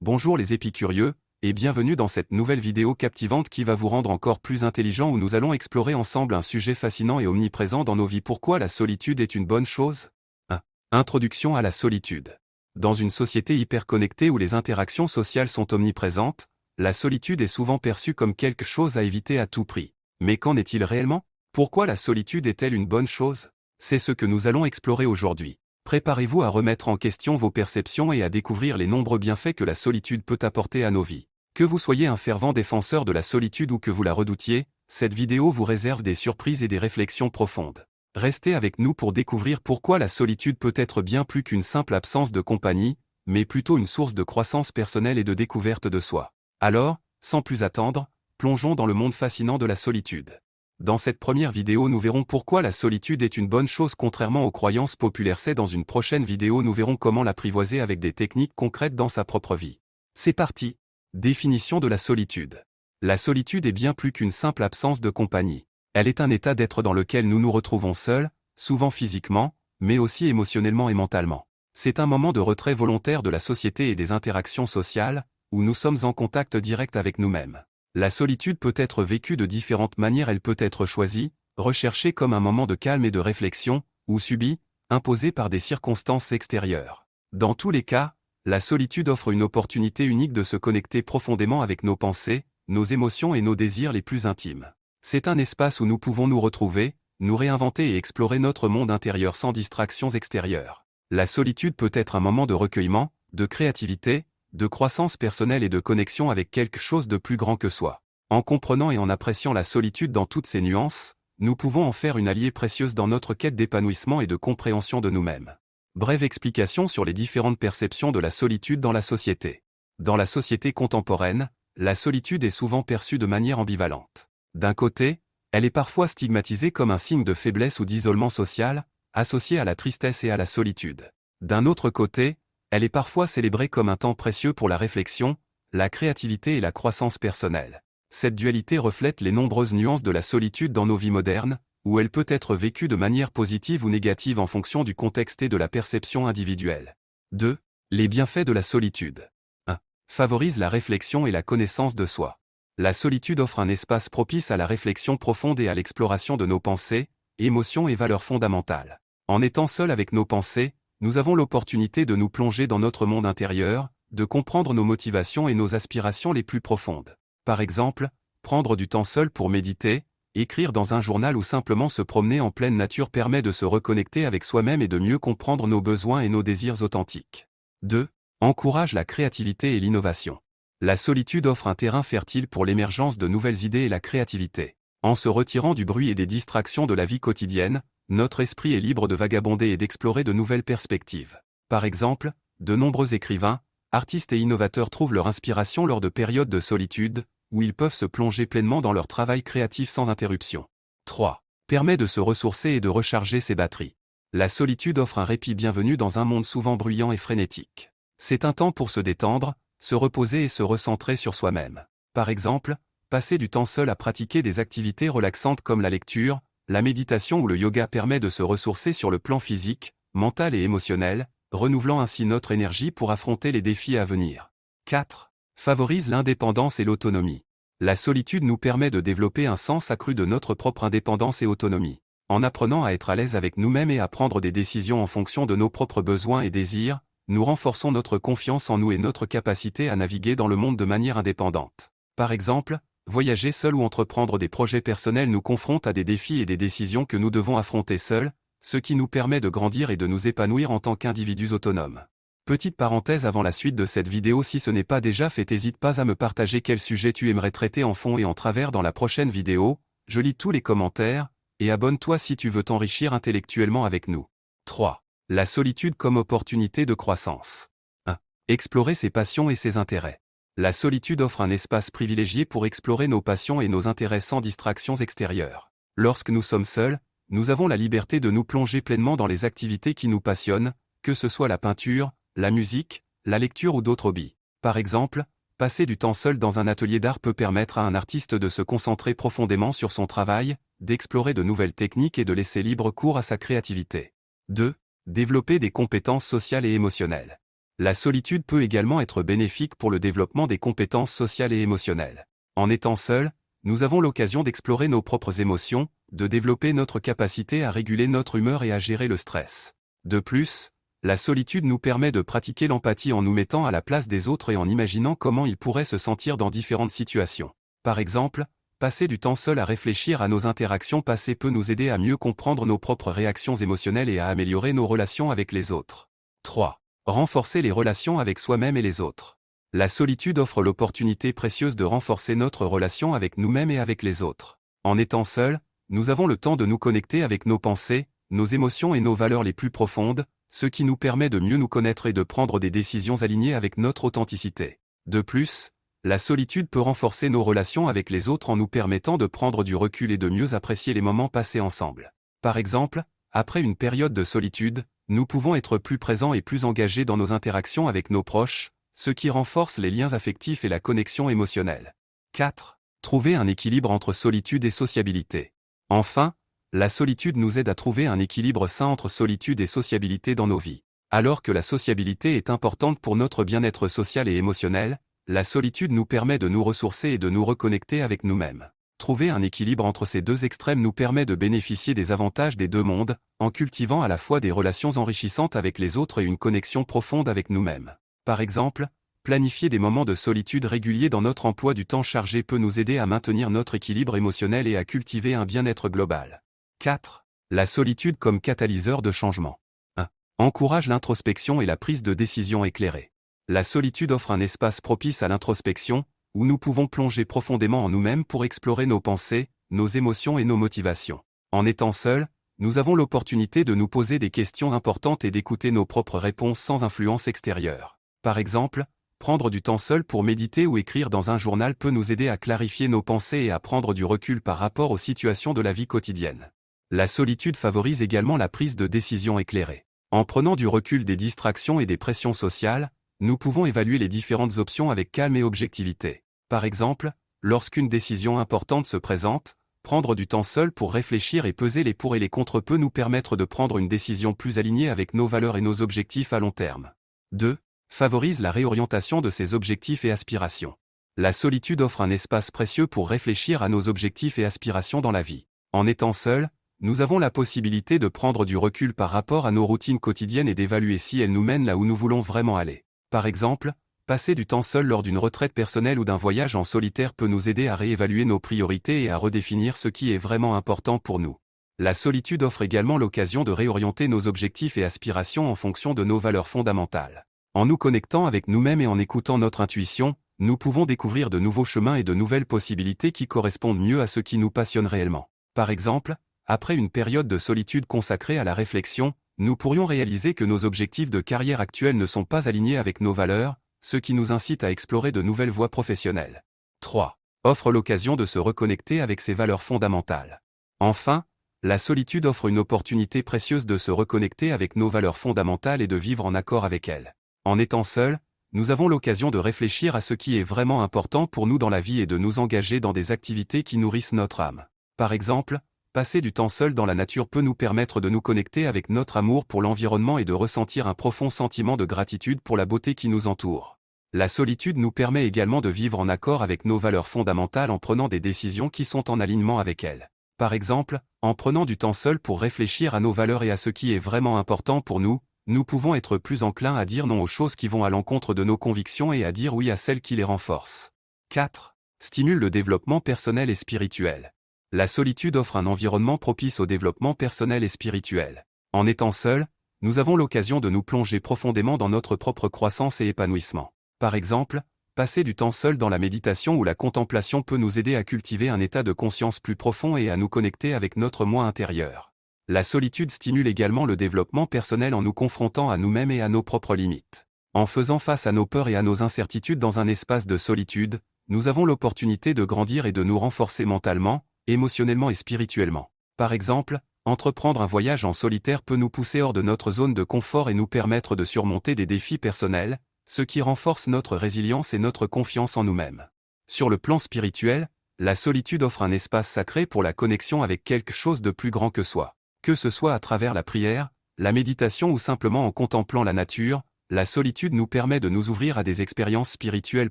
Bonjour les épicurieux, et bienvenue dans cette nouvelle vidéo captivante qui va vous rendre encore plus intelligent où nous allons explorer ensemble un sujet fascinant et omniprésent dans nos vies. Pourquoi la solitude est une bonne chose? 1. Introduction à la solitude. Dans une société hyper connectée où les interactions sociales sont omniprésentes, la solitude est souvent perçue comme quelque chose à éviter à tout prix. Mais qu'en est-il réellement? Pourquoi la solitude est-elle une bonne chose? C'est ce que nous allons explorer aujourd'hui. Préparez-vous à remettre en question vos perceptions et à découvrir les nombreux bienfaits que la solitude peut apporter à nos vies. Que vous soyez un fervent défenseur de la solitude ou que vous la redoutiez, cette vidéo vous réserve des surprises et des réflexions profondes. Restez avec nous pour découvrir pourquoi la solitude peut être bien plus qu'une simple absence de compagnie, mais plutôt une source de croissance personnelle et de découverte de soi. Alors, sans plus attendre, plongeons dans le monde fascinant de la solitude. Dans cette première vidéo nous verrons pourquoi la solitude est une bonne chose contrairement aux croyances populaires. Dans une prochaine vidéo nous verrons comment l'apprivoiser avec des techniques concrètes dans sa propre vie. C'est parti. Définition de la solitude. La solitude est bien plus qu'une simple absence de compagnie. Elle est un état d'être dans lequel nous nous retrouvons seuls, souvent physiquement, mais aussi émotionnellement et mentalement. C'est un moment de retrait volontaire de la société et des interactions sociales, où nous sommes en contact direct avec nous-mêmes. La solitude peut être vécue de différentes manières. Elle peut être choisie, recherchée comme un moment de calme et de réflexion, ou subie, imposée par des circonstances extérieures. Dans tous les cas, la solitude offre une opportunité unique de se connecter profondément avec nos pensées, nos émotions et nos désirs les plus intimes. C'est un espace où nous pouvons nous retrouver, nous réinventer et explorer notre monde intérieur sans distractions extérieures. La solitude peut être un moment de recueillement, de créativité, de croissance personnelle et de connexion avec quelque chose de plus grand que soi. En comprenant et en appréciant la solitude dans toutes ses nuances, nous pouvons en faire une alliée précieuse dans notre quête d'épanouissement et de compréhension de nous-mêmes. Brève explication sur les différentes perceptions de la solitude dans la société. Dans la société contemporaine, la solitude est souvent perçue de manière ambivalente. D'un côté, elle est parfois stigmatisée comme un signe de faiblesse ou d'isolement social, associée à la tristesse et à la solitude. D'un autre côté, elle est parfois célébrée comme un temps précieux pour la réflexion, la créativité et la croissance personnelle. Cette dualité reflète les nombreuses nuances de la solitude dans nos vies modernes, où elle peut être vécue de manière positive ou négative en fonction du contexte et de la perception individuelle. 2. Les bienfaits de la solitude. 1. Favorise la réflexion et la connaissance de soi. La solitude offre un espace propice à la réflexion profonde et à l'exploration de nos pensées, émotions et valeurs fondamentales. En étant seul avec nos pensées, nous avons l'opportunité de nous plonger dans notre monde intérieur, de comprendre nos motivations et nos aspirations les plus profondes. Par exemple, prendre du temps seul pour méditer, écrire dans un journal ou simplement se promener en pleine nature permet de se reconnecter avec soi-même et de mieux comprendre nos besoins et nos désirs authentiques. 2. Encourage la créativité et l'innovation. La solitude offre un terrain fertile pour l'émergence de nouvelles idées et la créativité. En se retirant du bruit et des distractions de la vie quotidienne, notre esprit est libre de vagabonder et d'explorer de nouvelles perspectives. Par exemple, de nombreux écrivains, artistes et innovateurs trouvent leur inspiration lors de périodes de solitude, où ils peuvent se plonger pleinement dans leur travail créatif sans interruption. 3. Permet de se ressourcer et de recharger ses batteries. La solitude offre un répit bienvenu dans un monde souvent bruyant et frénétique. C'est un temps pour se détendre, se reposer et se recentrer sur soi-même. Par exemple, passer du temps seul à pratiquer des activités relaxantes comme la lecture, la méditation ou le yoga permet de se ressourcer sur le plan physique, mental et émotionnel, renouvelant ainsi notre énergie pour affronter les défis à venir. 4. Favorise l'indépendance et l'autonomie. La solitude nous permet de développer un sens accru de notre propre indépendance et autonomie. En apprenant à être à l'aise avec nous-mêmes et à prendre des décisions en fonction de nos propres besoins et désirs, nous renforçons notre confiance en nous et notre capacité à naviguer dans le monde de manière indépendante. Par exemple, voyager seul ou entreprendre des projets personnels nous confronte à des défis et des décisions que nous devons affronter seuls, ce qui nous permet de grandir et de nous épanouir en tant qu'individus autonomes. Petite parenthèse avant la suite de cette vidéo, si ce n'est pas déjà fait, n'hésite pas à me partager quel sujet tu aimerais traiter en fond et en travers dans la prochaine vidéo, je lis tous les commentaires, et abonne-toi si tu veux t'enrichir intellectuellement avec nous. 3. La solitude comme opportunité de croissance. 1. Explorer ses passions et ses intérêts. La solitude offre un espace privilégié pour explorer nos passions et nos intérêts sans distractions extérieures. Lorsque nous sommes seuls, nous avons la liberté de nous plonger pleinement dans les activités qui nous passionnent, que ce soit la peinture, la musique, la lecture ou d'autres hobbies. Par exemple, passer du temps seul dans un atelier d'art peut permettre à un artiste de se concentrer profondément sur son travail, d'explorer de nouvelles techniques et de laisser libre cours à sa créativité. 2. Développer des compétences sociales et émotionnelles. La solitude peut également être bénéfique pour le développement des compétences sociales et émotionnelles. En étant seul, nous avons l'occasion d'explorer nos propres émotions, de développer notre capacité à réguler notre humeur et à gérer le stress. De plus, la solitude nous permet de pratiquer l'empathie en nous mettant à la place des autres et en imaginant comment ils pourraient se sentir dans différentes situations. Par exemple, passer du temps seul à réfléchir à nos interactions passées peut nous aider à mieux comprendre nos propres réactions émotionnelles et à améliorer nos relations avec les autres. 3. Renforcer les relations avec soi-même et les autres. La solitude offre l'opportunité précieuse de renforcer notre relation avec nous-mêmes et avec les autres. En étant seul, nous avons le temps de nous connecter avec nos pensées, nos émotions et nos valeurs les plus profondes, ce qui nous permet de mieux nous connaître et de prendre des décisions alignées avec notre authenticité. De plus, la solitude peut renforcer nos relations avec les autres en nous permettant de prendre du recul et de mieux apprécier les moments passés ensemble. Par exemple, après une période de solitude, nous pouvons être plus présents et plus engagés dans nos interactions avec nos proches, ce qui renforce les liens affectifs et la connexion émotionnelle. 4. Trouver un équilibre entre solitude et sociabilité. Enfin, la solitude nous aide à trouver un équilibre sain entre solitude et sociabilité dans nos vies. Alors que la sociabilité est importante pour notre bien-être social et émotionnel, la solitude nous permet de nous ressourcer et de nous reconnecter avec nous-mêmes. Trouver un équilibre entre ces deux extrêmes nous permet de bénéficier des avantages des deux mondes, en cultivant à la fois des relations enrichissantes avec les autres et une connexion profonde avec nous-mêmes. Par exemple, planifier des moments de solitude réguliers dans notre emploi du temps chargé peut nous aider à maintenir notre équilibre émotionnel et à cultiver un bien-être global. 4. La solitude comme catalyseur de changement. 1. Encourage l'introspection et la prise de décision éclairée. La solitude offre un espace propice à l'introspection, où nous pouvons plonger profondément en nous-mêmes pour explorer nos pensées, nos émotions et nos motivations. En étant seuls, nous avons l'opportunité de nous poser des questions importantes et d'écouter nos propres réponses sans influence extérieure. Par exemple, prendre du temps seul pour méditer ou écrire dans un journal peut nous aider à clarifier nos pensées et à prendre du recul par rapport aux situations de la vie quotidienne. La solitude favorise également la prise de décision éclairée. En prenant du recul des distractions et des pressions sociales, nous pouvons évaluer les différentes options avec calme et objectivité. Par exemple, lorsqu'une décision importante se présente, prendre du temps seul pour réfléchir et peser les pour et les contre peut nous permettre de prendre une décision plus alignée avec nos valeurs et nos objectifs à long terme. 2. Favorise la réorientation de ses objectifs et aspirations. La solitude offre un espace précieux pour réfléchir à nos objectifs et aspirations dans la vie. En étant seul, nous avons la possibilité de prendre du recul par rapport à nos routines quotidiennes et d'évaluer si elles nous mènent là où nous voulons vraiment aller. Par exemple, passer du temps seul lors d'une retraite personnelle ou d'un voyage en solitaire peut nous aider à réévaluer nos priorités et à redéfinir ce qui est vraiment important pour nous. La solitude offre également l'occasion de réorienter nos objectifs et aspirations en fonction de nos valeurs fondamentales. En nous connectant avec nous-mêmes et en écoutant notre intuition, nous pouvons découvrir de nouveaux chemins et de nouvelles possibilités qui correspondent mieux à ce qui nous passionne réellement. Par exemple, après une période de solitude consacrée à la réflexion, nous pourrions réaliser que nos objectifs de carrière actuels ne sont pas alignés avec nos valeurs, ce qui nous incite à explorer de nouvelles voies professionnelles. 3. Offre l'occasion de se reconnecter avec ses valeurs fondamentales. Enfin, la solitude offre une opportunité précieuse de se reconnecter avec nos valeurs fondamentales et de vivre en accord avec elles. En étant seuls, nous avons l'occasion de réfléchir à ce qui est vraiment important pour nous dans la vie et de nous engager dans des activités qui nourrissent notre âme. Par exemple, passer du temps seul dans la nature peut nous permettre de nous connecter avec notre amour pour l'environnement et de ressentir un profond sentiment de gratitude pour la beauté qui nous entoure. La solitude nous permet également de vivre en accord avec nos valeurs fondamentales en prenant des décisions qui sont en alignement avec elles. Par exemple, en prenant du temps seul pour réfléchir à nos valeurs et à ce qui est vraiment important pour nous, nous pouvons être plus enclins à dire non aux choses qui vont à l'encontre de nos convictions et à dire oui à celles qui les renforcent. 4. Stimule le développement personnel et spirituel. La solitude offre un environnement propice au développement personnel et spirituel. En étant seuls, nous avons l'occasion de nous plonger profondément dans notre propre croissance et épanouissement. Par exemple, passer du temps seul dans la méditation ou la contemplation peut nous aider à cultiver un état de conscience plus profond et à nous connecter avec notre moi intérieur. La solitude stimule également le développement personnel en nous confrontant à nous-mêmes et à nos propres limites. En faisant face à nos peurs et à nos incertitudes dans un espace de solitude, nous avons l'opportunité de grandir et de nous renforcer mentalement, émotionnellement et spirituellement. Par exemple, entreprendre un voyage en solitaire peut nous pousser hors de notre zone de confort et nous permettre de surmonter des défis personnels, ce qui renforce notre résilience et notre confiance en nous-mêmes. Sur le plan spirituel, la solitude offre un espace sacré pour la connexion avec quelque chose de plus grand que soi. Que ce soit à travers la prière, la méditation ou simplement en contemplant la nature, la solitude nous permet de nous ouvrir à des expériences spirituelles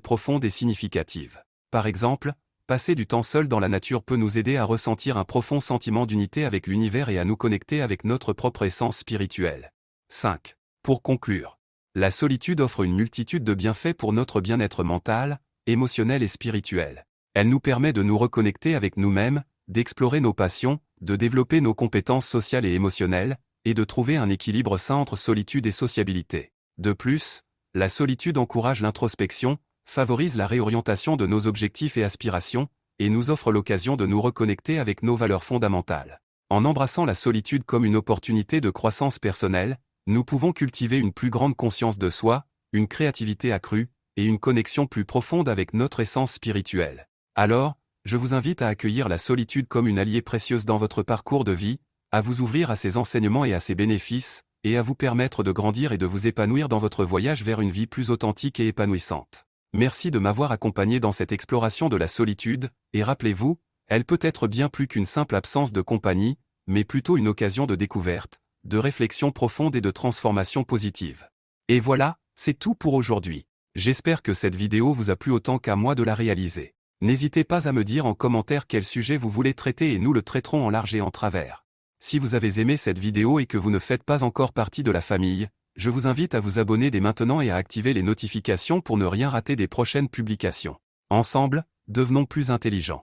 profondes et significatives. Par exemple, passer du temps seul dans la nature peut nous aider à ressentir un profond sentiment d'unité avec l'univers et à nous connecter avec notre propre essence spirituelle. 5. Pour conclure, la solitude offre une multitude de bienfaits pour notre bien-être mental, émotionnel et spirituel. Elle nous permet de nous reconnecter avec nous-mêmes, d'explorer nos passions, de développer nos compétences sociales et émotionnelles, et de trouver un équilibre sain entre solitude et sociabilité. De plus, la solitude encourage l'introspection, favorise la réorientation de nos objectifs et aspirations, et nous offre l'occasion de nous reconnecter avec nos valeurs fondamentales. En embrassant la solitude comme une opportunité de croissance personnelle, nous pouvons cultiver une plus grande conscience de soi, une créativité accrue, et une connexion plus profonde avec notre essence spirituelle. Alors, je vous invite à accueillir la solitude comme une alliée précieuse dans votre parcours de vie, à vous ouvrir à ses enseignements et à ses bénéfices, et à vous permettre de grandir et de vous épanouir dans votre voyage vers une vie plus authentique et épanouissante. Merci de m'avoir accompagné dans cette exploration de la solitude, et rappelez-vous, elle peut être bien plus qu'une simple absence de compagnie, mais plutôt une occasion de découverte, de réflexion profonde et de transformation positive. Et voilà, c'est tout pour aujourd'hui. J'espère que cette vidéo vous a plu autant qu'à moi de la réaliser. N'hésitez pas à me dire en commentaire quel sujet vous voulez traiter et nous le traiterons en large et en travers. Si vous avez aimé cette vidéo et que vous ne faites pas encore partie de la famille, je vous invite à vous abonner dès maintenant et à activer les notifications pour ne rien rater des prochaines publications. Ensemble, devenons plus intelligents.